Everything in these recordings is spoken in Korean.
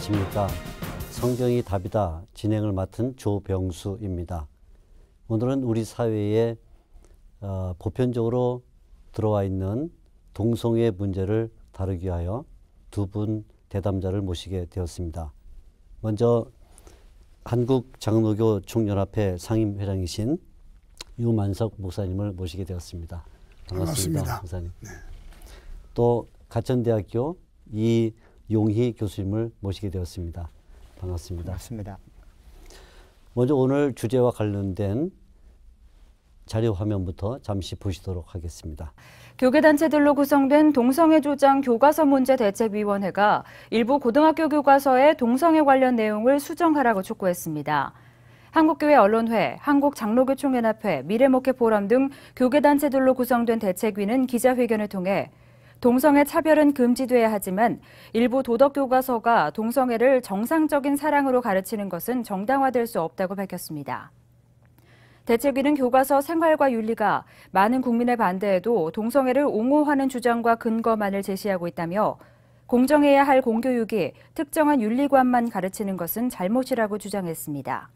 안녕하십니까. 성경이 답이다 진행을 맡은 조병수입니다. 오늘은 우리 사회에 보편적으로 들어와 있는 동성애 문제를 다루기 위하여 두 분 대담자를 모시게 되었습니다. 먼저 한국장로교 총연합회 상임회장이신 유만석 목사님을 모시게 되었습니다. 반갑습니다. 목사님. 네. 또 가천대학교 이용희 교수님을 모시게 되었습니다. 반갑습니다. 반갑습니다. 먼저 오늘 주제와 관련된 자료 화면부터 잠시 보시도록 하겠습니다. 교계단체들로 구성된 동성애 조장 교과서 문제 대책위원회가 일부 고등학교 교과서에 동성애 관련 내용을 수정하라고 촉구했습니다. 한국교회 언론회, 한국장로교 총연합회, 미래목회 포럼 등 교계단체들로 구성된 대책위는 기자회견을 통해 동성애 차별은 금지돼야 하지만 일부 도덕교과서가 동성애를 정상적인 사랑으로 가르치는 것은 정당화될 수 없다고 밝혔습니다. 대책위는 교과서 생활과 윤리가 많은 국민의 반대에도 동성애를 옹호하는 주장과 근거만을 제시하고 있다며 공정해야 할 공교육이 특정한 윤리관만 가르치는 것은 잘못이라고 주장했습니다.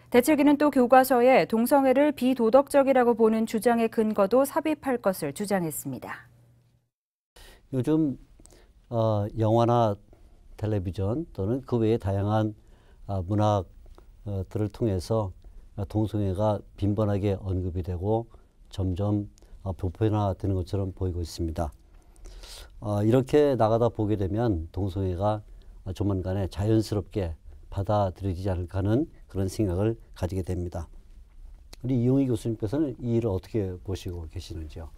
대책위는 또 교과서에 동성애를 비도덕적이라고 보는 주장의 근거도 삽입할 것을 주장했습니다. 요즘 영화나 텔레비전 또는 그 외의 다양한 문학들을 통해서 동성애가 빈번하게 언급이 되고 점점 보편화되는 것처럼 보이고 있습니다. 이렇게 나가다 보게 되면 동성애가 조만간에 자연스럽게 받아들여지지 않을까 하는 그런 생각을 가지게 됩니다. 우리 이용희 교수님께서는 이 일을 어떻게 보시고 계시는지요?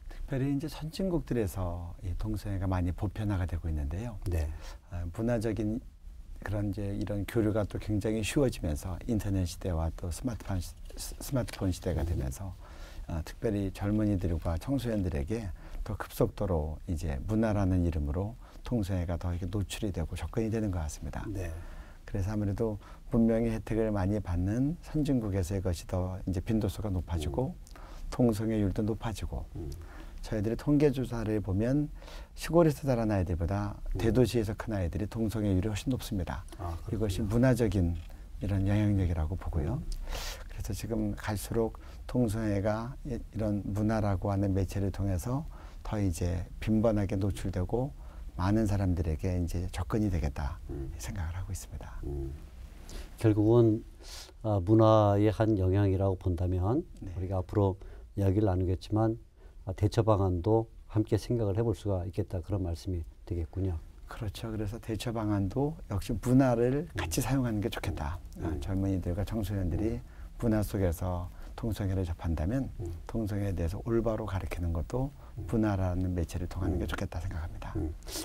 특별히 이제 선진국들에서 이 동성애가 많이 보편화가 되고 있는데요. 네. 문화적인 그런 이제 이런 교류가 또 굉장히 쉬워지면서 인터넷 시대와 또 스마트폰 시대가 되면서 특별히 젊은이들과 청소년들에게 더 급속도로 이제 문화라는 이름으로 동성애가 더 이렇게 노출이 되고 접근이 되는 것 같습니다. 네. 그래서 아무래도 문명의 혜택을 많이 받는 선진국에서의 것이 더 이제 빈도수가 높아지고 동성애율도 높아지고 저희들이 통계조사를 보면 시골에서 자란 아이들보다 대도시에서 큰 아이들이 동성애율이 훨씬 높습니다. 이것이 문화적인 이런 영향력이라고 보고요. 그래서 지금 갈수록 동성애가 이런 문화라고 하는 매체를 통해서 더 이제 빈번하게 노출되고 많은 사람들에게 이제 접근이 되겠다 생각을 하고 있습니다. 결국은 문화의 한 영향이라고 본다면 네. 우리가 앞으로 이야기를 나누겠지만 대처 방안도 함께 생각을 해볼 수가 있겠다 그런 말씀이 되겠군요. 그렇죠. 그래서 대처 방안도 역시 문화를 같이 사용하는 게 좋겠다. 젊은이들과 청소년들이 문화 속에서 동성애를 접한다면 동성애에 대해서 올바로 가르치는 것도 문화라는 매체를 통하는 게 좋겠다 생각합니다.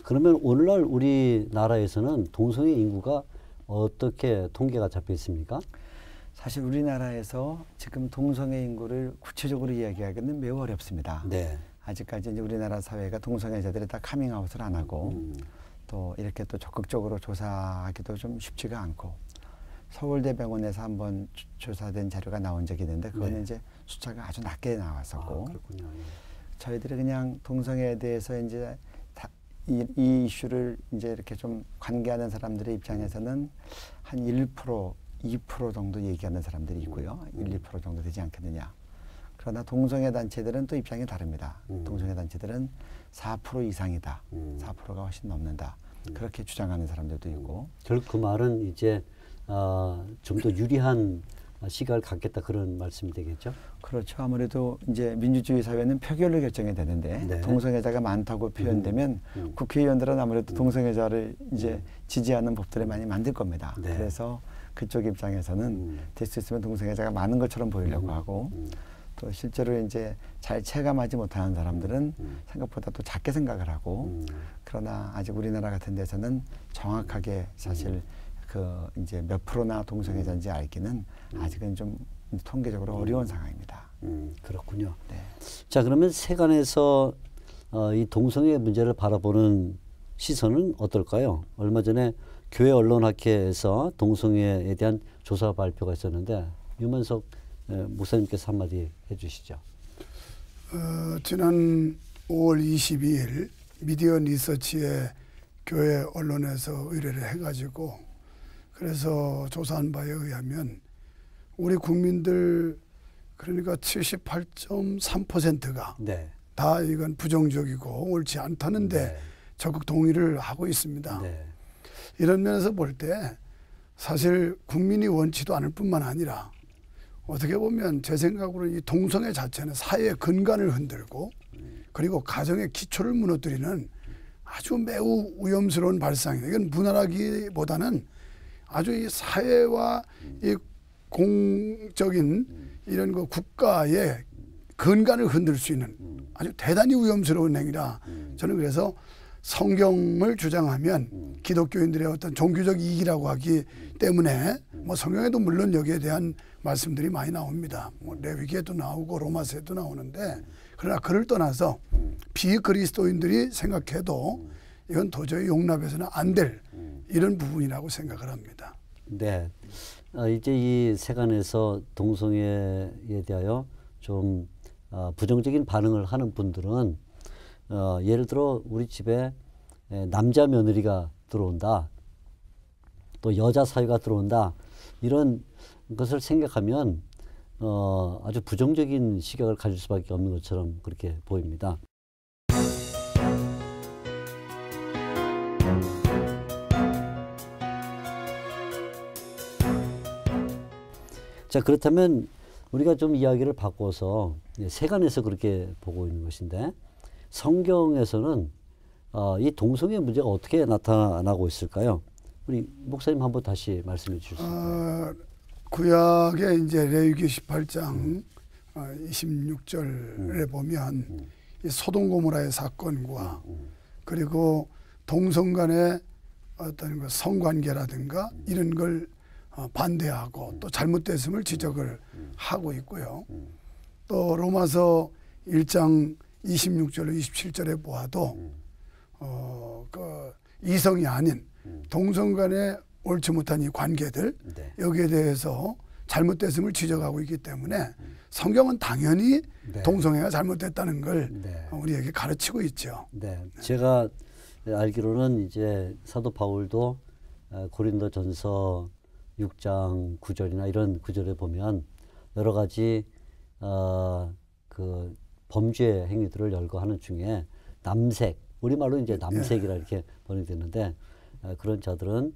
그러면 오늘날 우리나라에서는 동성애 인구가 어떻게 통계가 잡혀 있습니까? 사실 우리나라에서 지금 동성애 인구를 구체적으로 이야기하기는 매우 어렵습니다. 네. 아직까지 이제 우리나라 사회가 동성애자들이 다 카밍아웃을 안 하고 또 이렇게 또 적극적으로 조사하기도 좀 쉽지가 않고 서울대병원에서 한번 조사된 자료가 나온 적이 있는데 그거는 네. 이제 숫자가 아주 낮게 나왔었고 그렇군요. 예. 저희들이 그냥 동성애에 대해서 이제 이 이슈를 이제 이렇게 좀 관계하는 사람들의 입장에서는 한 1%, 2% 정도 얘기하는 사람들이 있고요. 1, 2% 정도 되지 않겠느냐. 그러나 동성애 단체들은 또 입장이 다릅니다. 동성애 단체들은 4% 이상이다. 4%가 훨씬 넘는다. 그렇게 주장하는 사람들도 있고. 결국 그 말은 이제 좀 더 유리한 시각을 갖겠다 그런 말씀이 되겠죠? 그렇죠. 아무래도 이제 민주주의 사회는 표결로 결정이 되는데 네. 동성애자가 많다고 표현되면 국회의원들은 아무래도 동성애자를 이제 지지하는 법들을 많이 만들 겁니다. 네. 그래서 그쪽 입장에서는 될 수 있으면 동성애자가 많은 것처럼 보이려고 하고 또 실제로 이제 잘 체감하지 못하는 사람들은 생각보다 또 작게 생각을 하고 그러나 아직 우리나라 같은 데서는 정확하게 사실 그 이제 몇 프로나 동성애자인지 알기는 아직은 좀 통계적으로 어려운 상황입니다. 그렇군요. 네. 자, 그러면 세간에서 이 동성애 문제를 바라보는 시선은 어떨까요? 얼마 전에 교회 언론학회에서 동성애에 대한 조사 발표가 있었는데 유만석 목사님께서 한마디 해주시죠. 지난 5월 22일 미디어 리서치의 교회 언론에서 의뢰를 해가지고 그래서 조사한 바에 의하면 우리 국민들 그러니까 78.3%가 네. 다 이건 부정적이고 옳지 않다는데 네. 적극 동의를 하고 있습니다. 네. 이런 면에서 볼 때 사실 국민이 원치도 않을 뿐만 아니라 어떻게 보면 제 생각으로 이 동성애 자체는 사회의 근간을 흔들고 그리고 가정의 기초를 무너뜨리는 아주 매우 위험스러운 발상이에요. 이건 무난하기보다는 아주 이 사회와 이 공적인 이런 그 국가의 근간을 흔들 수 있는 아주 대단히 위험스러운 행위라 저는 그래서 성경을 주장하면 기독교인들의 어떤 종교적 이익이라고 하기 때문에 뭐 성경에도 물론 여기에 대한 말씀들이 많이 나옵니다. 뭐 레위기에도 나오고 로마서에도 나오는데 그러나 그를 떠나서 비그리스도인들이 생각해도 이건 도저히 용납해서는 안 될 이런 부분이라고 생각을 합니다. 네. 이제 이 세간에서 동성애에 대하여 좀 부정적인 반응을 하는 분들은 예를 들어 우리 집에 남자 며느리가 들어온다, 또 여자 사위가 들어온다 이런 것을 생각하면 아주 부정적인 시각을 가질 수밖에 없는 것처럼 그렇게 보입니다. 자, 그렇다면 우리가 좀 이야기를 바꿔서 세간에서 그렇게 보고 있는 것인데 성경에서는 이 동성애 문제가 어떻게 나타나고 있을까요? 우리 목사님 한번 다시 말씀해 주실 수 있을까요? 구약에 이제 레위기 18장 26절에 보면 이 소돔 고모라의 사건과 그리고 동성 간의 어떤 그 성관계라든가 이런 걸 반대하고 또 잘못됐음을 지적을 하고 있고요. 또 로마서 1장 26절로 27절에 보아도 그 이성이 아닌 동성 간의 옳지 못한 이 관계들 네. 여기에 대해서 잘못됐음을 지적하고 있기 때문에 성경은 당연히 네. 동성애가 잘못됐다는 걸 네. 우리에게 가르치고 있죠. 네, 제가 알기로는 이제 사도 바울도 고린도전서 6장 9절이나 이런 구절에 보면 여러 가지 그 범죄 행위들을 열거하는 중에 남색, 우리말로 이제 남색이라 이렇게 번역됐는데 그런 자들은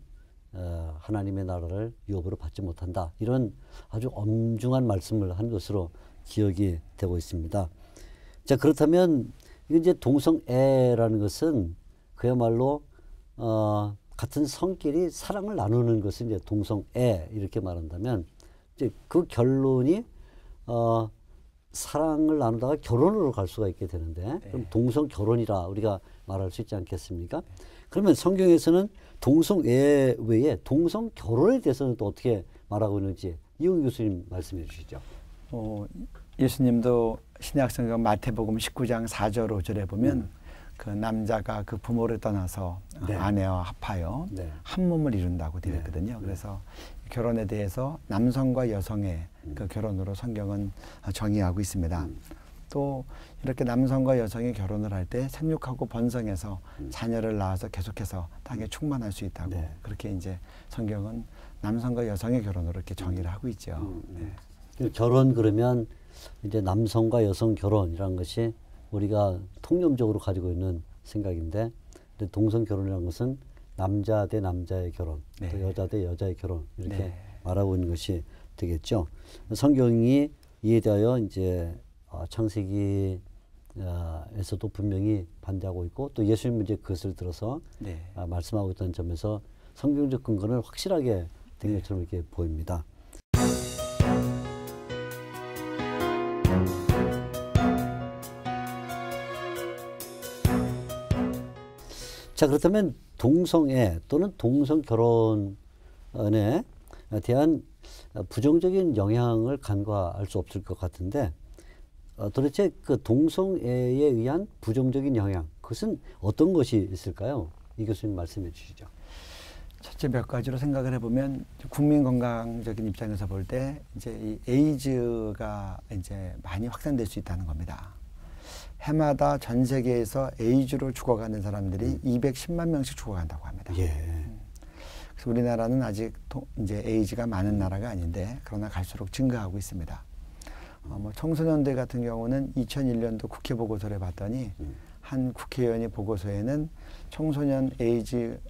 하나님의 나라를 유업으로 받지 못한다. 이런 아주 엄중한 말씀을 한 것으로 기억이 되고 있습니다. 자, 그렇다면 이제 동성애라는 것은 그야말로 같은 성끼리 사랑을 나누는 것을 이제 동성애 이렇게 말한다면 이제 그 결론이 사랑을 나누다가 결혼으로 갈 수가 있게 되는데 그럼 동성 결혼이라 우리가 말할 수 있지 않겠습니까? 그러면 성경에서는 동성애 외에 동성 결혼에 대해서는 또 어떻게 말하고 있는지 이용 교수님 말씀해 주시죠. 예수님도 신약성경 마태복음 19장 4절 5절에 보면 그 남자가 그 부모를 떠나서 네. 아내와 합하여 네. 한 몸을 이룬다고 되어 있거든요. 그래서 결혼에 대해서 남성과 여성의 그 결혼으로 성경은 정의하고 있습니다. 또 이렇게 남성과 여성이 결혼을 할 때 생육하고 번성해서 자녀를 낳아서 계속해서 땅에 충만할 수 있다고 네. 그렇게 이제 성경은 남성과 여성의 결혼으로 이렇게 정의를 하고 있죠. 네. 결혼 그러면 이제 남성과 여성 결혼이라는 것이 우리가 통념적으로 가지고 있는 생각인데 동성 결혼이라는 것은 남자 대 남자의 결혼, 네. 또 여자 대 여자의 결혼 이렇게 네. 말하고 있는 것이 되겠죠. 성경이 이에 대하여 이제 창세기에서도 분명히 반대하고 있고 또 예수님은 이제 그것을 들어서 네. 말씀하고 있다는 점에서 성경적 근거는 확실하게 된 것처럼 이렇게 보입니다. 자, 그렇다면 동성애 또는 동성 결혼에 대한 부정적인 영향을 간과할 수 없을 것 같은데 도대체 그 동성애에 의한 부정적인 영향 그것은 어떤 것이 있을까요? 이 교수님 말씀해 주시죠. 첫째 몇 가지로 생각을 해보면 국민 건강적인 입장에서 볼 때 이제 이 에이즈가 이제 많이 확산될 수 있다는 겁니다. 해마다 전 세계에서 에이즈로 죽어가는 사람들이 210만 명씩 죽어간다고 합니다. 예. 그래서 우리나라는 아직 이제 에이즈가 많은 나라가 아닌데 그러나 갈수록 증가하고 있습니다. 뭐 청소년들 같은 경우는 2001년도 국회 보고서를 봤더니 한 국회의원이 보고서에는 청소년 에이즈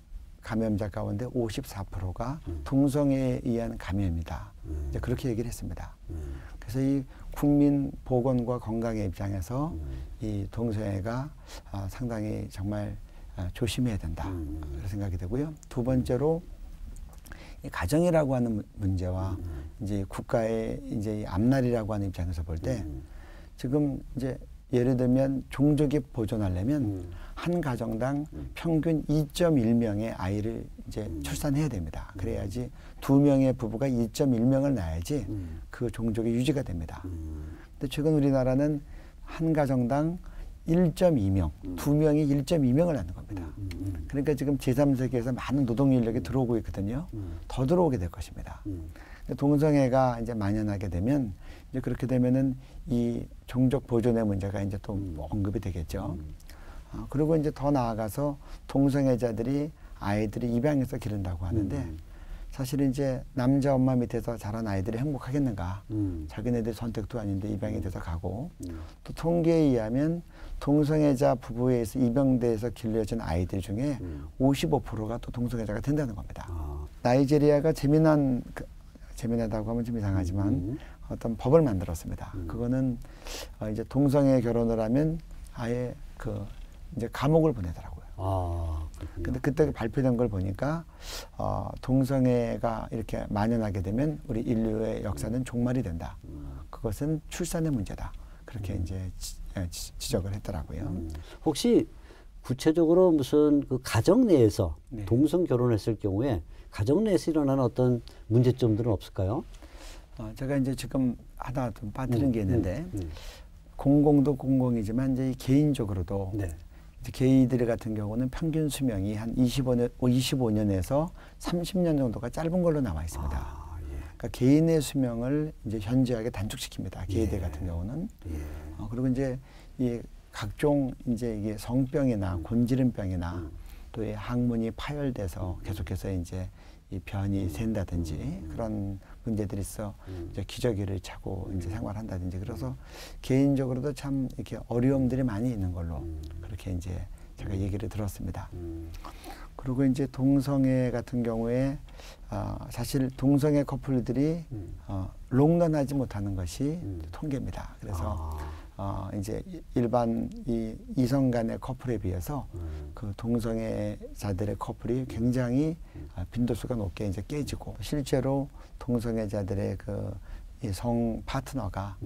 감염자 가운데 54%가 동성애에 의한 감염이다. 이제 그렇게 얘기를 했습니다. 그래서 이 국민 보건과 건강의 입장에서 이 동성애가 상당히 정말 조심해야 된다. 그런 생각이 되고요. 두 번째로 이 가정이라고 하는 문제와 이제 국가의 이제 이 앞날이라고 하는 입장에서 볼 때 지금 이제 예를 들면 종족이 보존하려면 한 가정당 평균 2.1명의 아이를 이제 출산해야 됩니다. 그래야지 2명의 부부가 2.1명을 낳아야지 그 종족이 유지가 됩니다. 근데 최근 우리나라는 한 가정당 1.2명, 2명이 1.2명을 낳는 겁니다. 그러니까 지금 제3세계에서 많은 노동 인력이 들어오고 있거든요. 더 들어오게 될 것입니다. 동성애가 이제 만연하게 되면 이제 그렇게 되면은 이 종족 보존의 문제가 이제 또 언급이 되겠죠. 그리고 이제 더 나아가서 동성애자들이 아이들이 입양해서 기른다고 하는데 사실 이제 남자 엄마 밑에서 자란 아이들이 행복하겠는가? 자기네들 선택도 아닌데 입양이 돼서 가고 또 통계에 의하면 동성애자 부부에서 입양돼서 길러진 아이들 중에 55%가 또 동성애자가 된다는 겁니다. 나이지리아가 재미나다고 하면 좀 이상하지만 어떤 법을 만들었습니다. 그거는 이제 동성애 결혼을 하면 아예 그 이제 감옥을 보내더라고요. 근데 그때 발표된 걸 보니까 동성애가 이렇게 만연하게 되면 우리 인류의 역사는 종말이 된다. 그것은 출산의 문제다. 그렇게 이제 지적을 했더라고요. 혹시 구체적으로 무슨 그 가정 내에서 네. 동성 결혼했을 경우에 가정 내에서 일어나는 어떤 문제점들은 없을까요? 제가 이제 지금 하나 좀 빠뜨린 게 있는데 공공도 공공이지만 이제 개인적으로도 네. 이제 게이들 같은 경우는 평균 수명이 한 25년에서 30년 정도가 짧은 걸로 나와 있습니다. 예. 그러니까 개인의 수명을 이제 현저하게 단축시킵니다. 게이들 같은 경우는. 그리고 이제 이 각종 이제 이게 성병이나 곤지름병이나 또 이 항문이 파열돼서 계속해서 이제 이 변이 샌다든지 그런 문제들이 있어 이제 기저귀를 차고 이제 생활한다든지 그래서 개인적으로도 참 이렇게 어려움들이 많이 있는 걸로 그렇게 이제 제가 얘기를 들었습니다. 그리고 이제 동성애 같은 경우에 사실 동성애 커플들이 롱런하지 못하는 것이 통계입니다. 그래서 이제 일반 이성 간의 커플에 비해서 그 동성애자들의 커플이 굉장히 빈도수가 높게 이제 깨지고 실제로 동성애자들의 그 성 파트너가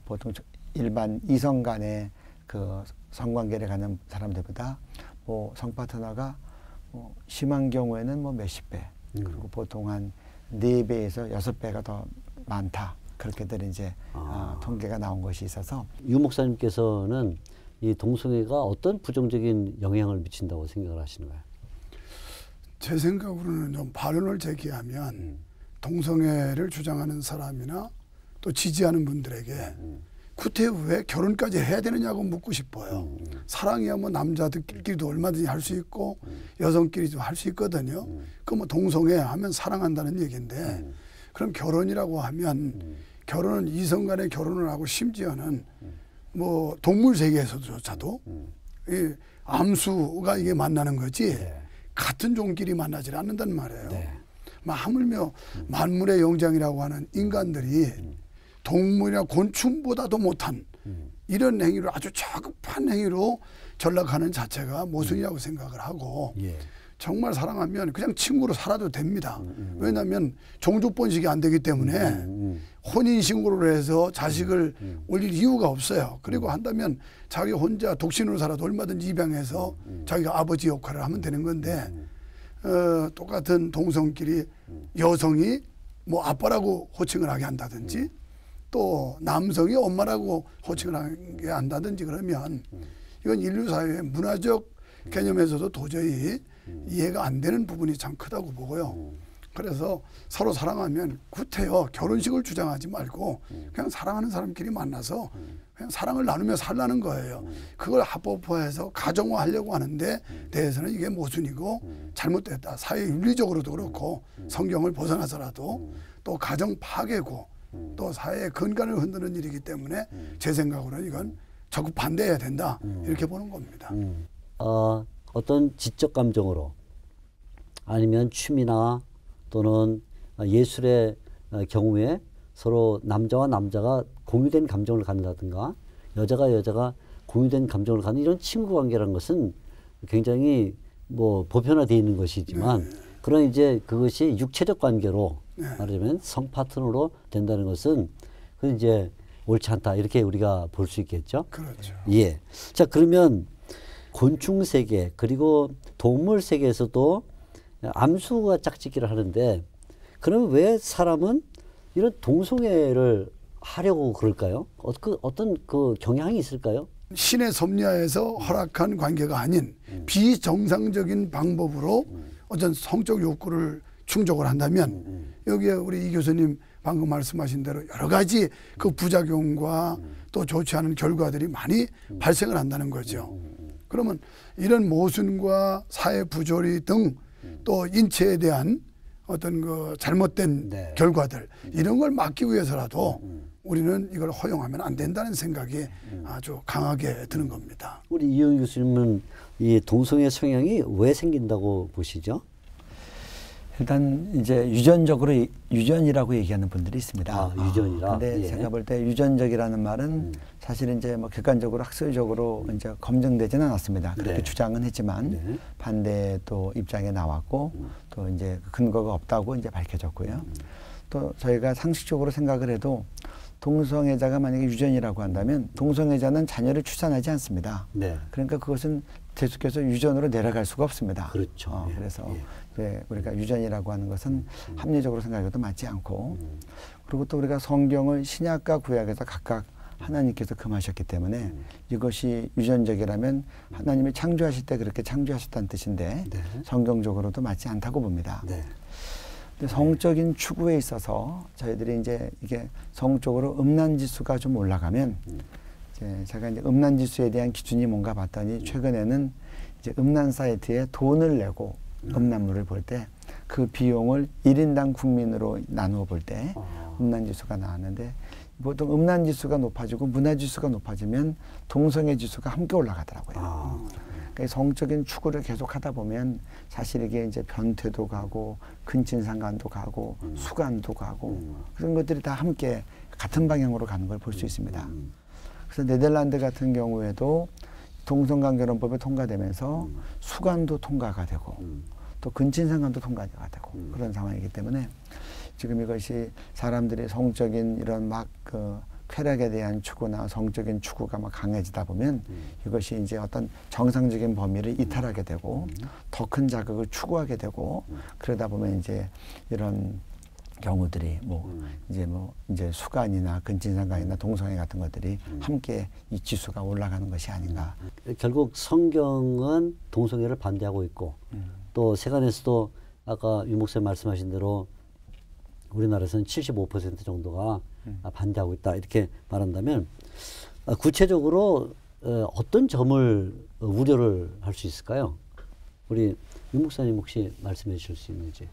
보통 일반 이성 간의 그 성관계를 가는 사람들보다 뭐 성 파트너가 뭐 심한 경우에는 뭐 몇십 배 그리고 보통 한 4배에서 6배가 더 많다. 그렇게들 이제 통계가 나온 것이 있어서 유 목사님께서는 이 동성애가 어떤 부정적인 영향을 미친다고 생각을 하시는가요? 제 생각으로는 좀 반론을 제기하면 동성애를 주장하는 사람이나 또 지지하는 분들에게 구태 왜 결혼까지 해야 되느냐고 묻고 싶어요. 사랑이야 뭐 남자들끼리도 얼마든지 할 수 있고 여성끼리도 할 수 있거든요. 그 뭐 동성애 하면 사랑한다는 얘기인데 그럼 결혼이라고 하면 결혼은 이성 간에 결혼을 하고 심지어는 뭐 동물 세계에서조차도 이 암수가 이게 만나는 거지 네. 같은 종끼리 만나질 않는단 말이에요. 네. 하물며 만물의 영장이라고 하는 인간들이 동물이나 곤충보다도 못한 이런 행위로 아주 저급한 행위로 전락하는 자체가 모순이라고 생각을 하고 예. 정말 사랑하면 그냥 친구로 살아도 됩니다. 왜냐하면 종족 번식이 안 되기 때문에 혼인신고를 해서 자식을 올릴 이유가 없어요. 그리고 한다면 자기 혼자 독신으로 살아도 얼마든지 입양해서 자기가 아버지 역할을 하면 되는 건데 똑같은 동성끼리 여성이 뭐 아빠라고 호칭을 하게 한다든지 또 남성이 엄마라고 호칭을 하게 한다든지 그러면 이건 인류 사회의 문화적 개념에서도 도저히 이해가 안 되는 부분이 참 크다고 보고요. 그래서 서로 사랑하면 구태여 결혼식을 주장하지 말고 그냥 사랑하는 사람끼리 만나서 그냥 사랑을 나누며 살라는 거예요. 그걸 합법화해서 가정화하려고 하는데 대해서는 이게 모순이고 잘못됐다. 사회 윤리적으로도 그렇고 성경을 벗어나서라도 또 가정 파괴고 또 사회의 근간을 흔드는 일이기 때문에 제 생각으로는 이건 적극 반대해야 된다. 이렇게 보는 겁니다. 어떤 지적 감정으로 아니면 취미나 또는 예술의 경우에 서로 남자와 남자가 공유된 감정을 갖는다든가 여자가 여자가 공유된 감정을 갖는 이런 친구 관계라는 것은 굉장히 뭐 보편화되어 있는 것이지만 그런 이제 그것이 육체적 관계로 말하자면 성 파트너로 된다는 것은 그 이제 옳지 않다 이렇게 우리가 볼 수 있겠죠. 그렇죠. 예. 자 그러면 곤충 세계 그리고 동물 세계에서도 암수가 짝짓기를 하는데 그러면 왜 사람은 이런 동성애를 하려고 그럴까요? 어떤 그 경향이 있을까요? 신의 섭리하에서 허락한 관계가 아닌 비정상적인 방법으로 어떤 성적 욕구를 충족을 한다면 여기에 우리 이 교수님 방금 말씀하신 대로 여러 가지 그 부작용과 또 좋지 않은 결과들이 많이 발생을 한다는 거죠. 그러면 이런 모순과 사회 부조리 등 또 인체에 대한 어떤 그 잘못된 결과들 이런 걸 막기 위해서라도 우리는 이걸 허용하면 안 된다는 생각이 아주 강하게 드는 겁니다. 우리 이영 교수님은 이 동성애 성향이 왜 생긴다고 보시죠? 일단 이제 유전이라고 얘기하는 분들이 있습니다. 유전이라. 근데 예. 제가 볼 때 유전적이라는 말은 사실 이제 뭐 객관적으로 학술적으로 이제 검증되지는 않았습니다. 그렇게 주장은 했지만 반대 또 입장에 나왔고 또 이제 근거가 없다고 이제 밝혀졌고요. 또 저희가 상식적으로 생각을 해도 동성애자가 만약에 유전이라고 한다면 동성애자는 자녀를 출산하지 않습니다. 그러니까 그것은 계속해서 유전으로 내려갈 수가 없습니다. 그렇죠. 그래서 우리가 유전이라고 하는 것은 합리적으로 생각해도 맞지 않고 그리고 또 우리가 성경을 신약과 구약에서 각각 하나님께서 금하셨기 때문에 이것이 유전적이라면 하나님이 창조하실 때 그렇게 창조하셨다는 뜻인데 성경적으로도 맞지 않다고 봅니다. 근데 성적인 추구에 있어서 저희들이 이제 이게 성적으로 음란지수가 좀 올라가면 이제 제가 이제 음란지수에 대한 기준이 뭔가 봤더니 최근에는 이제 음란 사이트에 돈을 내고 음란물을 볼 때 그 비용을 1인당 국민으로 나누어 볼 때 음란지수가 나왔는데 보통 음란지수가 높아지고 문화지수가 높아지면 동성애 지수가 함께 올라가더라고요. 그러니까 성적인 추구를 계속 하다 보면 사실 이게 이제 변태도 가고 근친상간도 가고 수간도 가고 그런 것들이 다 함께 같은 방향으로 가는 걸 볼 수 있습니다. 그래서 네덜란드 같은 경우에도 동성간결혼법이 통과되면서 수간도 통과가 되고 또 근친상간도 통과가 되고 그런 상황이기 때문에 지금 이것이 사람들이 성적인 이런 막 그 쾌락에 대한 추구나 성적인 추구가 막 강해지다 보면 이것이 이제 어떤 정상적인 범위를 이탈하게 되고 더 큰 자극을 추구하게 되고 그러다 보면 이제 이런 경우들이 이제 수간이나 근친상간이나 동성애 같은 것들이 함께 이 지수가 올라가는 것이 아닌가. 결국 성경은 동성애를 반대하고 있고 또 세간에서도 아까 유 목사님 말씀하신 대로 우리나라에서는 75% 정도가 반대하고 있다 이렇게 말한다면 구체적으로 어떤 점을 우려를 할 수 있을까요? 우리 유 목사님 혹시 말씀해 주실 수 있는지.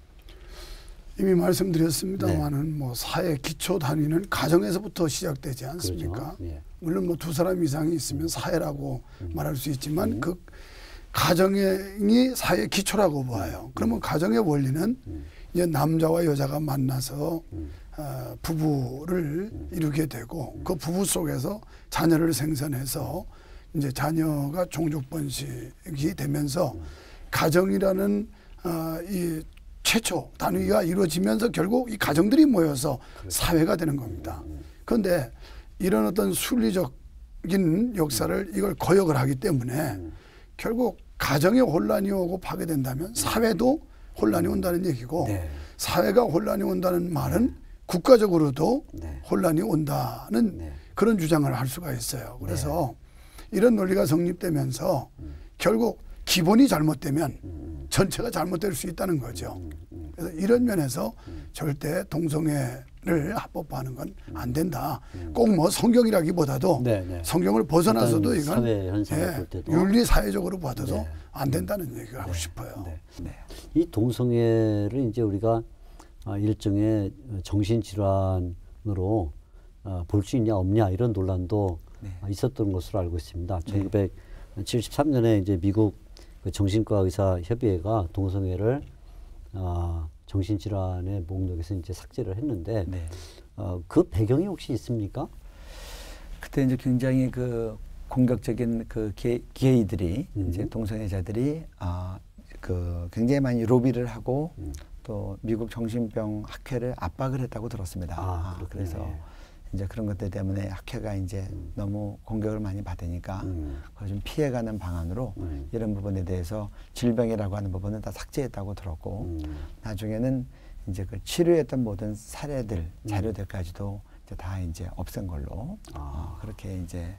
이미 말씀드렸습니다만은 뭐 사회 기초 단위는 가정에서부터 시작되지 않습니까? 그렇죠. 물론 뭐 2사람 이상이 있으면 사회라고 말할 수 있지만 그 가정이 사회의 기초라고 봐요. 그러면 가정의 원리는 이제 남자와 여자가 만나서 부부를 이루게 되고 그 부부 속에서 자녀를 생산해서 이제 자녀가 종족 번식이 되면서 가정이라는 이 최초 단위가 이루어지면서 결국 이 가정들이 모여서 사회가 되는 겁니다. 그런데 이런 어떤 순리적인 역사를 이걸 거역을 하기 때문에 결국 가정에 혼란이 오고 파괴된다면 사회도 혼란이 온다는 얘기고 사회가 혼란이 온다는 말은 국가적으로도 혼란이 온다는 그런 주장을 할 수가 있어요. 그래서 이런 논리가 성립되면서 결국 기본이 잘못되면 전체가 잘못될 수 있다는 거죠. 그래서 이런 면에서 절대 동성애를 합법화하는 건 안 된다. 꼭 뭐 성경이라기보다도 성경을 벗어나서도 이건 사회 현상을 볼 때도 윤리 사회적으로 봐도 안 된다는 얘기를 하고 싶어요. 이 동성애를 이제 우리가 일종의 정신질환으로 볼 수 있냐 없냐 이런 논란도 있었던 것으로 알고 있습니다. 1973년에 이제 미국 그 정신과 의사 협의회가 동성애를 정신질환의 목록에서 이제 삭제를 했는데 그 배경이 혹시 있습니까? 그때 이제 굉장히 그 공격적인 그 게이들이 이제 동성애자들이 그 굉장히 많이 로비를 하고 또 미국 정신병 학회를 압박을 했다고 들었습니다. 그래서 이제 그런 것들 때문에 학회가 이제 너무 공격을 많이 받으니까 그걸 좀 피해가는 방안으로 이런 부분에 대해서 질병이라고 하는 부분은 다 삭제했다고 들었고 나중에는 이제 그 치료했던 모든 사례들 자료들까지도 이제 다 이제 없앤 걸로 그렇게 이제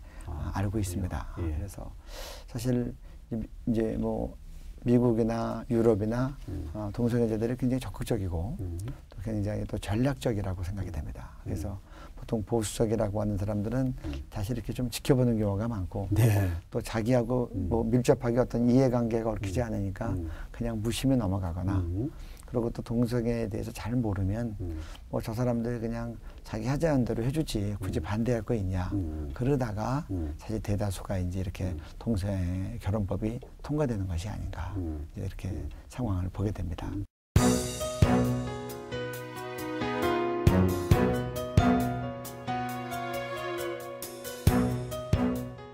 알고 있습니다. 그래서 사실 이제 뭐 미국이나 유럽이나 동성애자들이 굉장히 적극적이고 또 굉장히 또 전략적이라고 생각이 됩니다. 그래서 보통 보수적이라고 하는 사람들은 사실 이렇게 좀 지켜보는 경우가 많고 또 자기하고 뭐 밀접하게 어떤 이해관계가 얽히지 않으니까 그냥 무심히 넘어가거나 그리고 또 동성애에 대해서 잘 모르면 뭐 저 사람들 그냥 자기 하자는 대로 해주지 굳이 반대할 거 있냐 그러다가 사실 대다수가 이제 이렇게 동성애 결혼법이 통과되는 것이 아닌가 이렇게 상황을 보게 됩니다.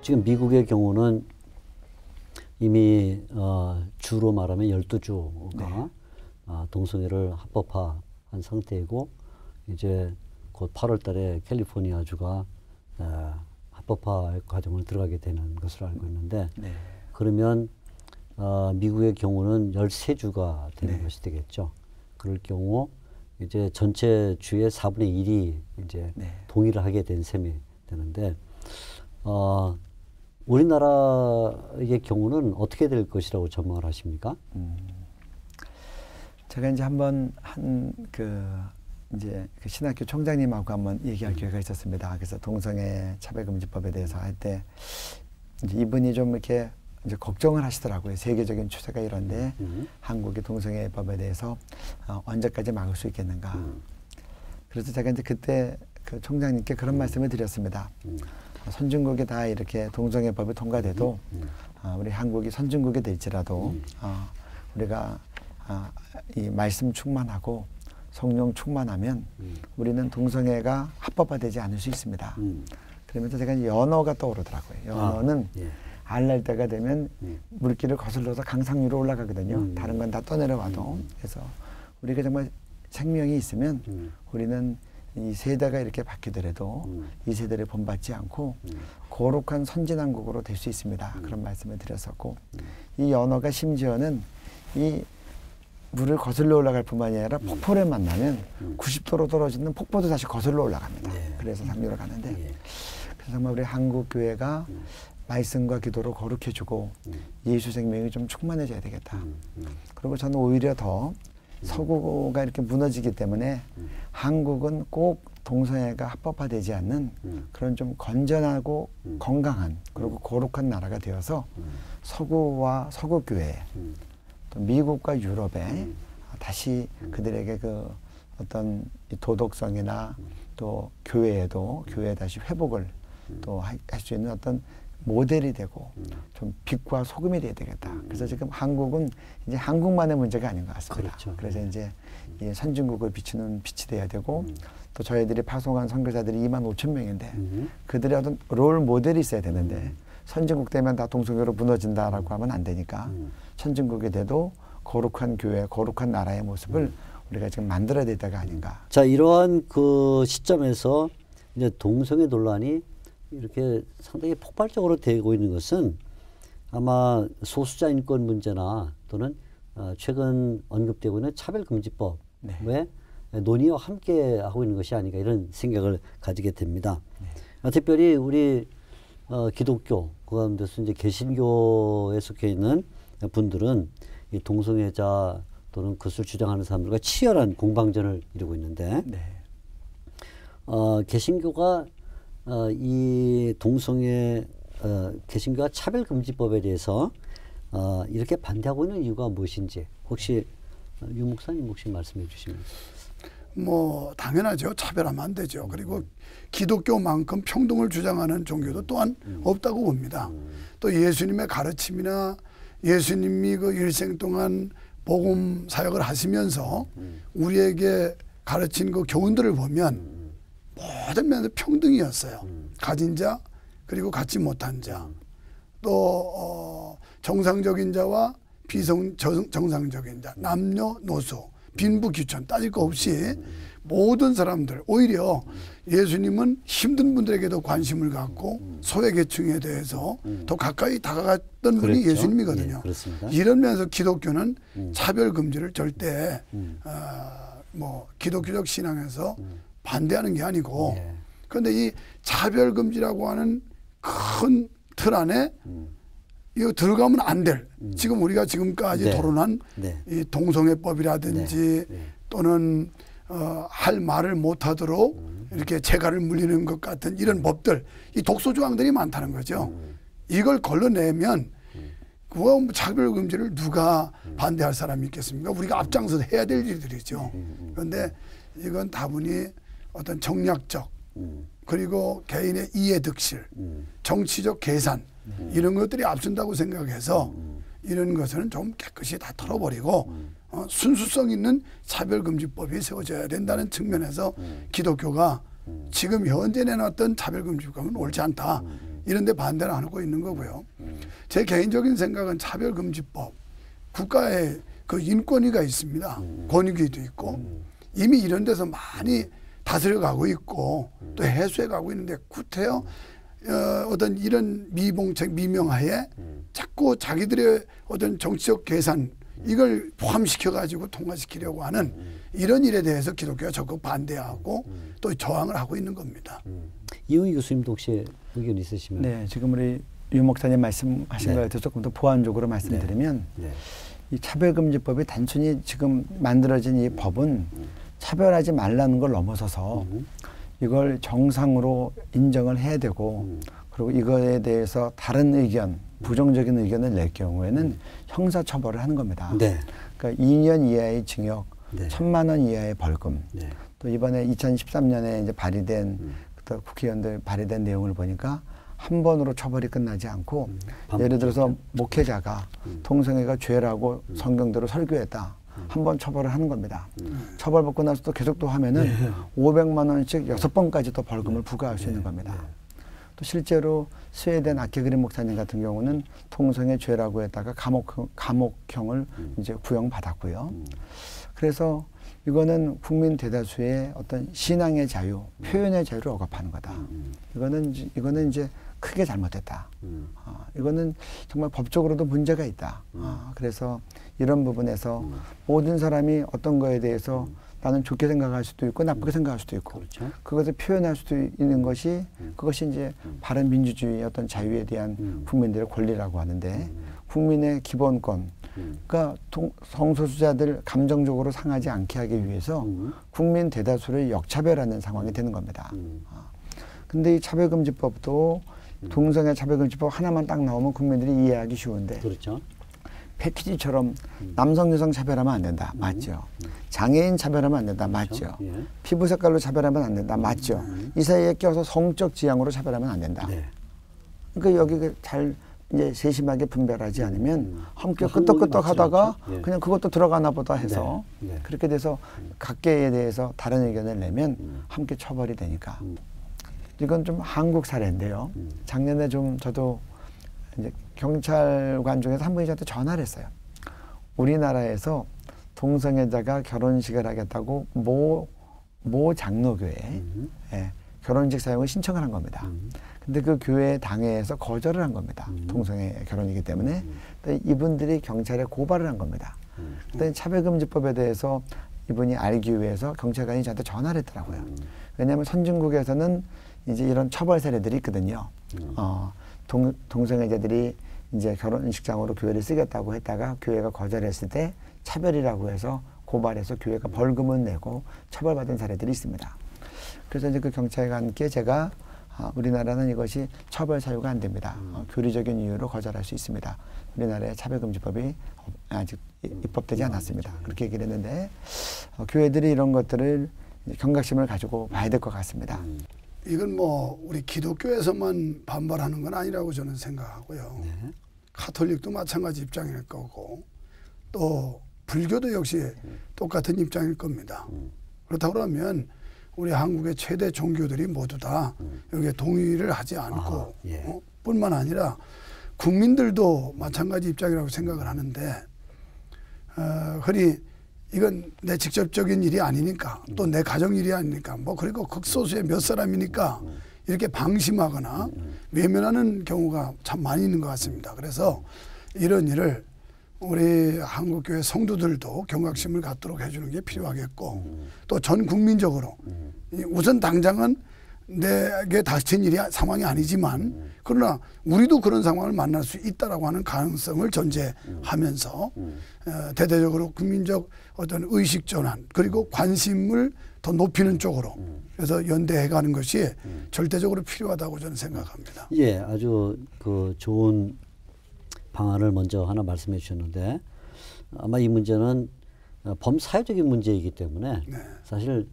지금 미국의 경우는 이미 주로 말하면 12주가 동성애를 합법화한 상태이고 이제 곧 8월 달에 캘리포니아주가 합법화 과정을 들어가게 되는 것으로 알고 있는데 그러면 미국의 경우는 13주가 되는 것이 되겠죠. 그럴 경우 이제 전체 주의 4분의 1이 이제 동의를 하게 된 셈이 되는데 우리나라의 경우는 어떻게 될 것이라고 전망을 하십니까? 제가 이제 한번 이제 그 신학교 총장님하고 한번 얘기할 기회가 있었습니다. 그래서 동성애 차별금지법에 대해서 할 때 이분이 좀 이렇게 이제 걱정을 하시더라고요. 세계적인 추세가 이런데 한국의 동성애법에 대해서 언제까지 막을 수 있겠는가. 그래서 제가 이제 그때 그 총장님께 그런 말씀을 드렸습니다. 선진국이 다 이렇게 동성애법이 통과돼도 우리 한국이 선진국이 될지라도 우리가 이 말씀 충만하고 성령 충만하면 우리는 동성애가 합법화되지 않을 수 있습니다. 그러면서 제가 이제 연어가 떠오르더라고요. 연어는 알날 때가 되면 물길을 거슬러서 강상 위로 올라가거든요. 다른 건 다 떠내려와도. 그래서 우리가 정말 생명이 있으면 우리는 이 세대가 이렇게 바뀌더라도 이 세대를 본받지 않고 거룩한 선진왕국으로 될 수 있습니다. 그런 말씀을 드렸었고 이 연어가 심지어는 이 물을 거슬러 올라갈 뿐만이 아니라 폭포를 만나면 90도로 떨어지는 폭포도 다시 거슬러 올라갑니다. 그래서 상류로 가는데 그래서 정말 우리 한국 교회가 말씀과 기도로 거룩해주고 예수 생명이 좀 충만해져야 되겠다. 그리고 저는 오히려 더 서구가 이렇게 무너지기 때문에 한국은 꼭 동성애가 합법화되지 않는 그런 좀 건전하고 건강한 그리고 거룩한 나라가 되어서 서구와 서구 교회 또 미국과 유럽에 다시 그들에게 그 어떤 도덕성이나 또 교회에도 교회에 다시 회복을 또 할 수 있는 어떤 모델이 되고 좀 빛과 소금이 돼야 되겠다. 그래서 지금 한국은 이제 한국만의 문제가 아닌 것 같습니다. 그렇죠. 그래서 이제 이 선진국을 비추는 빛이 돼야 되고 또 저희들이 파송한 선교사들이 25,000명인데 그들의 어떤 롤 모델이 있어야 되는데 선진국 되면 다 동성애로 무너진다라고 하면 안 되니까 선진국이 돼도 거룩한 교회, 거룩한 나라의 모습을 우리가 지금 만들어야 될 때가 아닌가. 자, 이러한 그 시점에서 이제 동성애 논란이 이렇게 상당히 폭발적으로 되고 있는 것은 아마 소수자 인권 문제나 또는 최근 언급되고 있는 차별금지법의 논의와 함께 하고 있는 것이 아닌가 이런 생각을 가지게 됩니다. 특별히 우리 기독교 그 가운데서 이제 개신교에 속해 있는 분들은 이 동성애자 또는 그것을 주장하는 사람들과 치열한 공방전을 이루고 있는데 네. 개신교가 이 동성애 개신교가 차별금지법에 대해서 이렇게 반대하고 있는 이유가 무엇인지 혹시 유 목사님 혹시 말씀해 주시면. 뭐 당연하죠. 차별하면 안 되죠. 그리고 기독교만큼 평등을 주장하는 종교도 또한 없다고 봅니다. 또 예수님의 가르침이나 예수님이 그 일생 동안 복음 사역을 하시면서 우리에게 가르친 그 교훈들을 보면 모든 면에서 평등이었어요. 가진 자 그리고 갖지 못한 자, 또 정상적인 자와 비정상적인 자, 남녀노소, 빈부귀천 따질 거 없이 모든 사람들, 오히려 예수님은 힘든 분들에게도 관심을 갖고 소외계층에 대해서 더 가까이 다가갔던 분이 그랬죠. 예수님이거든요. 예, 그렇습니다. 이런 면에서 기독교는 차별금지를 절대 뭐 기독교적 신앙에서 반대하는 게 아니고, 예. 그런데 이 차별금지라고 하는 큰 틀 안에 이거 들어가면 안 될, 지금 우리가 지금까지 네. 토론한 네. 이 동성애법이라든지 네. 네. 또는 할 말을 못하도록 이렇게 재갈을 물리는 것 같은 이런 법들, 이 독소 조항들이 많다는 거죠. 이걸 걸러내면 그거 차별금지를 누가 반대할 사람이 있겠습니까? 우리가 앞장서서 해야 될 일들이죠. 그런데 이건 다분히 어떤 정략적 그리고 개인의 이해득실, 정치적 계산 이런 것들이 앞선다고 생각해서 이런 것은 좀 깨끗이 다 털어버리고 순수성 있는 차별금지법이 세워져야 된다는 측면에서 기독교가 지금 현재 내놨던 차별금지법은 옳지 않다. 이런 데 반대를 안 하고 있는 거고요. 제 개인적인 생각은 차별금지법, 국가에 그 인권위가 있습니다. 권익위도 있고 이미 이런 데서 많이 다스려가고 있고 또 해소해가고 있는데 구태여 어떤 이런 미봉책 미명하에 자꾸 자기들의 어떤 정치적 계산 이걸 포함시켜가지고 통과시키려고 하는 이런 일에 대해서 기독교가 적극 반대하고 또 저항을 하고 있는 겁니다. 이용희 교수님도 혹시 의견 있으시면. 네, 지금 우리 유 목사님 말씀하신 네. 거에 대해서 조금 더 보완적으로 말씀드리면 네. 이 차별금지법이 단순히 지금 만들어진 이 법은 차별하지 말라는 걸 넘어서서 이걸 정상으로 인정을 해야 되고 그리고 이거에 대해서 다른 의견, 부정적인 의견을 낼 경우에는 형사처벌을 하는 겁니다. 네. 그러니까 2년 이하의 징역, 네. 1,000만 원 이하의 벌금. 네. 또 이번에 2013년에 이제 발의된 또 국회의원들 발의된 내용을 보니까 한 번으로 처벌이 끝나지 않고 예를 들어서 목회자가 동성애가 죄라고 성경대로 설교했다. 한 번 처벌을 하는 겁니다. 처벌받고 나서 또 계속 또 하면은 500만 원씩 6번까지 또 벌금을 부과할 수 있는 겁니다. 또 실제로 스웨덴 아케그린 목사님 같은 경우는 동성애 죄라고 했다가 감옥형을 이제 구형받았고요. 그래서 이거는 국민 대다수의 어떤 신앙의 자유, 표현의 자유를 억압하는 거다. 이거는 이제 크게 잘못됐다. 이거는 정말 법적으로도 문제가 있다. 그래서 이런 부분에서 모든 사람이 어떤 거에 대해서 나는 좋게 생각할 수도 있고 나쁘게 생각할 수도 있고 그렇죠. 그것을 표현할 수도 있는 것이 그것이 이제 바른 민주주의의 어떤 자유에 대한 국민들의 권리라고 하는데 국민의 기본권 그러니까 성소수자들 감정적으로 상하지 않게 하기 위해서 국민 대다수를 역차별하는 상황이 되는 겁니다. 근데 이 차별금지법도 동성애 차별금지법 하나만 딱 나오면 국민들이 이해하기 쉬운데 그렇죠. 패키지처럼 남성 여성 차별하면 안 된다. 맞죠. 장애인 차별하면 안 된다. 그렇죠. 맞죠. 예. 피부 색깔로 차별하면 안 된다. 맞죠. 이 사이에 껴서 성적 지향으로 차별하면 안 된다. 네. 그러니까 여기 잘 이제 세심하게 분별하지 않으면 함께 그 끄떡끄떡 항목이 하다가 맞지 않죠. 예. 그냥 그것도 들어가나 보다 해서 네. 네. 그렇게 돼서 각계에 대해서 다른 의견을 내면 함께 처벌이 되니까 이건 좀 한국 사례인데요. 작년에 좀 저도 이제 경찰관 중에서 한 분이 저한테 전화를 했어요. 우리나라에서 동성애자가 결혼식을 하겠다고 모 장로교회에 결혼식 사용을 신청을 한 겁니다. 근데 그 교회 당회에서 거절을 한 겁니다. 동성애 결혼이기 때문에. 이분들이 경찰에 고발을 한 겁니다. 그때 차별금지법에 대해서 이분이 알기 위해서 경찰관이 저한테 전화를 했더라고요. 왜냐하면 선진국에서는 이제 이런 처벌 사례들이 있거든요. 동성애자들이 이제 결혼식장으로 교회를 쓰겠다고 했다가 교회가 거절했을 때 차별이라고 해서 고발해서 교회가 벌금을 내고 처벌받은 사례들이 있습니다. 그래서 이제 그 경찰과 함께 제가 우리나라는 이것이 처벌 사유가 안 됩니다. 교리적인 이유로 거절할 수 있습니다. 우리나라의 차별금지법이 아직 입법되지 않았습니다. 그렇게 얘기를 했는데 교회들이 이런 것들을 경각심을 가지고 봐야 될 것 같습니다. 이건 뭐 우리 기독교에서만 반발하는 건 아니라고 저는 생각하고요. 네. 가톨릭도 마찬가지 입장일 거고 또 불교도 역시 똑같은 입장일 겁니다. 그렇다고 그러면 우리 한국의 최대 종교들이 모두 다 여기에 동의를 하지 않고 예. 뿐만 아니라 국민들도 마찬가지 입장이라고 생각을 하는데 흔히 이건 내 직접적인 일이 아니니까 또 내 가정 일이 아니니까 뭐 그리고 극소수의 몇 사람이니까 이렇게 방심하거나 외면하는 경우가 참 많이 있는 것 같습니다. 그래서 이런 일을 우리 한국교회 성도들도 경각심을 갖도록 해주는 게 필요하겠고 또 전 국민적으로 우선 당장은 내게 닥친 일이 상황이 아니지만 그러나 우리도 그런 상황을 만날 수 있다라고 하는 가능성을 전제하면서 대대적으로 국민적 어떤 의식 전환 그리고 관심을 더 높이는 쪽으로 그래서 연대해 가는 것이 절대적으로 필요하다고 저는 생각합니다. 예, 아주 그 좋은 방안을 먼저 하나 말씀해 주셨는데 아마 이 문제는 범사회적인 문제이기 때문에 네. 사실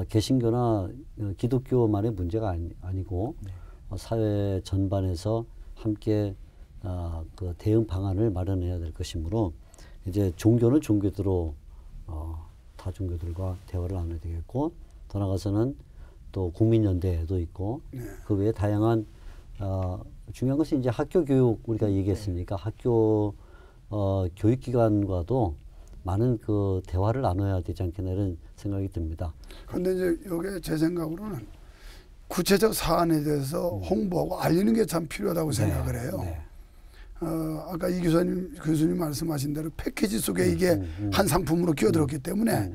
개신교나 기독교만의 문제가 아니고 사회 전반에서 함께 그 대응 방안을 마련해야 될 것이므로 이제 종교는 종교대로 타 종교들과 대화를 나눠야 되겠고 더 나아가서는 또 국민연대도 있고 네. 그 외에 다양한 중요한 것은 이제 학교 교육 우리가 얘기했으니까 학교 교육기관과도 많은 그 대화를 나눠야 되지 않겠나 이런 생각이 듭니다. 그런데 이제 이게 제 생각으로는 구체적 사안에 대해서 홍보하고 알리는 게 참 필요하다고 생각을 해요. 네. 아까 이 교수님 말씀하신 대로 패키지 속에 이게 한 상품으로 끼어들었기 때문에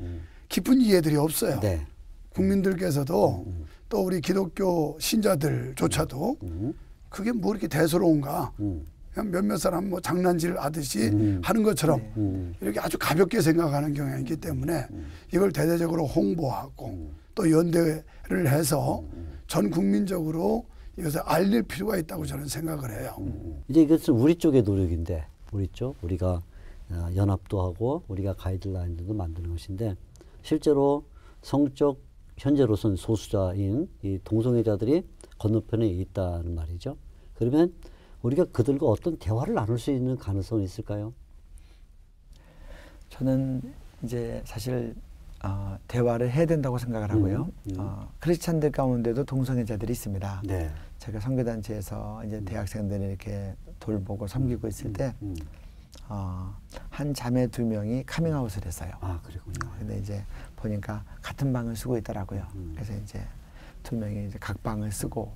깊은 이해들이 없어요. 네. 국민들께서도 또 우리 기독교 신자들조차도 그게 뭐 이렇게 대수로운가 그냥 몇몇 사람 뭐 장난질 하듯이 하는 것처럼 이렇게 아주 가볍게 생각하는 경향이 있기 때문에 이걸 대대적으로 홍보하고 또 연대를 해서 전 국민적으로 이것을 알릴 필요가 있다고 저는 생각을 해요. 이제 이것은 우리 쪽의 노력인데 우리 쪽 우리가 연합도 하고 우리가 가이드라인도 만드는 것인데 실제로 성적 현재로서는 소수자인 이 동성애자들이 건너편에 있다는 말이죠. 그러면 우리가 그들과 어떤 대화를 나눌 수 있는 가능성이 있을까요? 저는 이제 사실 대화를 해야 된다고 생각을 하고요. 크리스찬들 가운데도 동성애자들이 있습니다. 네. 제가 선교단체에서 이제 대학생들을 이렇게 돌보고 섬기고 있을 때 한 자매 2명이 카밍아웃을 했어요. 아, 그렇군요. 근데 이제 보니까 같은 방을 쓰고 있더라고요. 그래서 이제 2명이 이제 각 방을 쓰고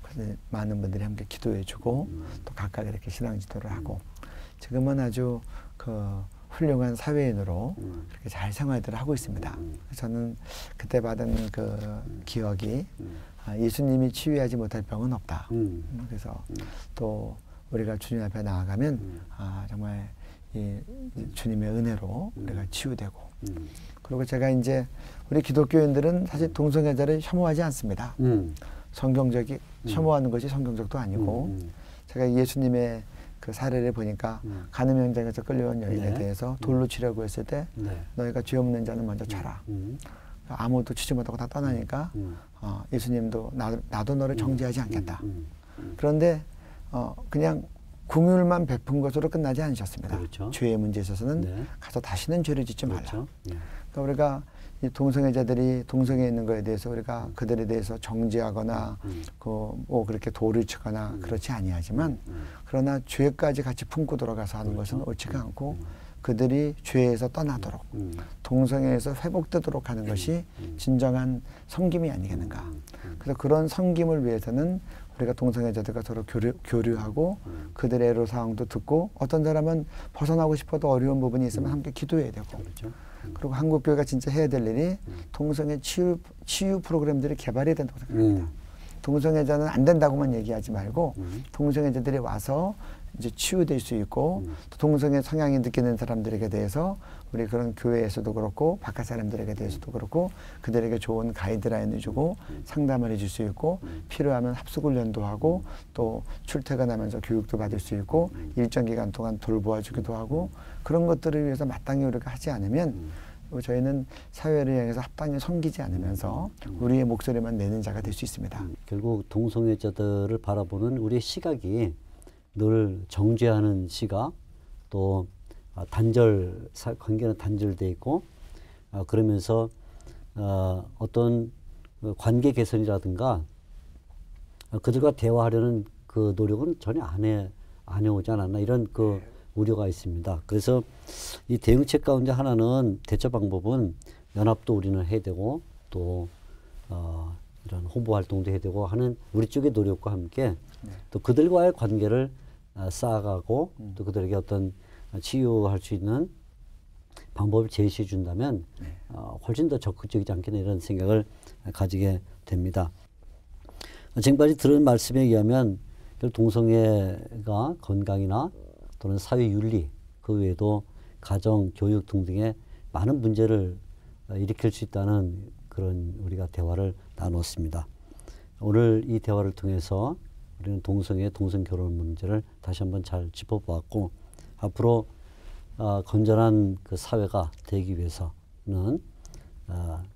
그래서 많은 분들이 함께 기도해주고 또 각각 이렇게 신앙지도를 하고 지금은 아주 그 훌륭한 사회인으로 그렇게 잘 생활들을 하고 있습니다. 저는 그때 받은 그 기억이 예수님이 치유하지 못할 병은 없다. 그래서 또 우리가 주님 앞에 나아가면 정말 이 주님의 은혜로 우리가 치유되고 그리고 제가 이제 우리 기독교인들은 사실 동성애자를 혐오하지 않습니다. 성경적이 혐오하는 것이 성경적도 아니고 제가 예수님의 그 사례를 보니까 간음 현장에서 끌려온 여인에 네. 대해서 돌로 치려고 했을 때 네. 너희가 죄 없는 자는 먼저 쳐라. 아무것도 치지 못하고 다 떠나니까 예수님도 나도 너를 정죄하지 않겠다. 그런데 그냥 긍휼만 베푼 것으로 끝나지 않으셨습니다. 그렇죠. 죄의 죄의 문제에 있어서는 네. 가서 다시는 죄를 짓지 말라. 그렇죠. 네. 그러니까 우리가 이 동성애자들이 동성애 있는 거에 대해서 우리가 그들에 대해서 정죄하거나 뭐 그렇게 돌을 치거나 그렇지 아니하지만 그러나 죄까지 같이 품고 들어가서 하는 것은 옳지가 않고 그들이 죄에서 떠나도록 동성애에서 회복되도록 하는 것이 진정한 섬김이 아니겠는가. 그래서 그런 섬김을 위해서는 우리가 동성애자들과 서로 교류하고 그들의 애로사항도 듣고 어떤 사람은 벗어나고 싶어도 어려운 부분이 있으면 함께 기도해야 되고 그렇죠. 그리고 한국교회가 진짜 해야 될 일이 동성애 치유 프로그램들이 개발이 된다고 생각합니다. 동성애자는 안 된다고만 얘기하지 말고 동성애자들이 와서 이제 치유될 수 있고 또 동성애 성향이 느끼는 사람들에게 대해서 우리 그런 교회에서도 그렇고 바깥 사람들에게 대해서도 그렇고 그들에게 좋은 가이드라인을 주고 상담을 해줄 수 있고 필요하면 합숙훈련도 하고 또 출퇴근하면서 교육도 받을 수 있고 일정 기간 동안 돌보아주기도 하고 그런 것들을 위해서 마땅히 우리가 하지 않으면 저희는 사회를 향해서 합당히 섬기지 않으면서 우리의 목소리만 내는 자가 될 수 있습니다. 결국 동성애자들을 바라보는 우리의 시각이 늘 정죄하는 시각, 또 관계는 단절돼 있고 그러면서 어떤 관계 개선이라든가 그들과 대화하려는 그 노력은 전혀 안 해오지 않았나 이런 그 우려가 있습니다. 그래서 이 대응책 가운데 하나는 대처 방법은 연합도 우리는 해야 되고 또 이런 홍보 활동도 해야 되고 하는 우리 쪽의 노력과 함께 또 그들과의 관계를 쌓아가고 또 그들에게 어떤 치유할 수 있는 방법을 제시해 준다면 훨씬 더 적극적이지 않겠나 이런 생각을 가지게 됩니다. 지금까지 들은 말씀에 의하면 동성애가 건강이나 또는 사회윤리 그 외에도 가정, 교육 등등의 많은 문제를 일으킬 수 있다는 그런 우리가 대화를 나눴습니다. 오늘 이 대화를 통해서 우리는 동성애, 동성결혼 문제를 다시 한번 잘 짚어보았고 앞으로 건전한 그 사회가 되기 위해서는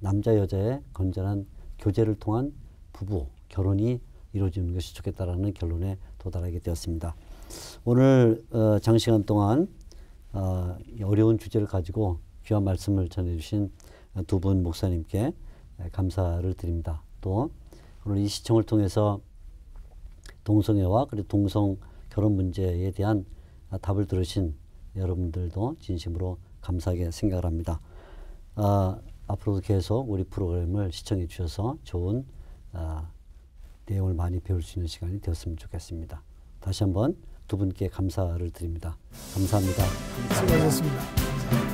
남자 여자의 건전한 교제를 통한 부부 결혼이 이루어지는 것이 좋겠다라는 결론에 도달하게 되었습니다. 오늘 장시간 동안 어려운 주제를 가지고 귀한 말씀을 전해주신 두 분 목사님께 감사를 드립니다. 또 오늘 이 시청을 통해서 동성애와 그리고 동성 결혼 문제에 대한 답을 들으신 여러분들도 진심으로 감사하게 생각을 합니다. 앞으로도 계속 우리 프로그램을 시청해 주셔서 좋은 내용을 많이 배울 수 있는 시간이 되었으면 좋겠습니다. 다시 한번 두 분께 감사를 드립니다. 감사합니다. 수고하셨습니다.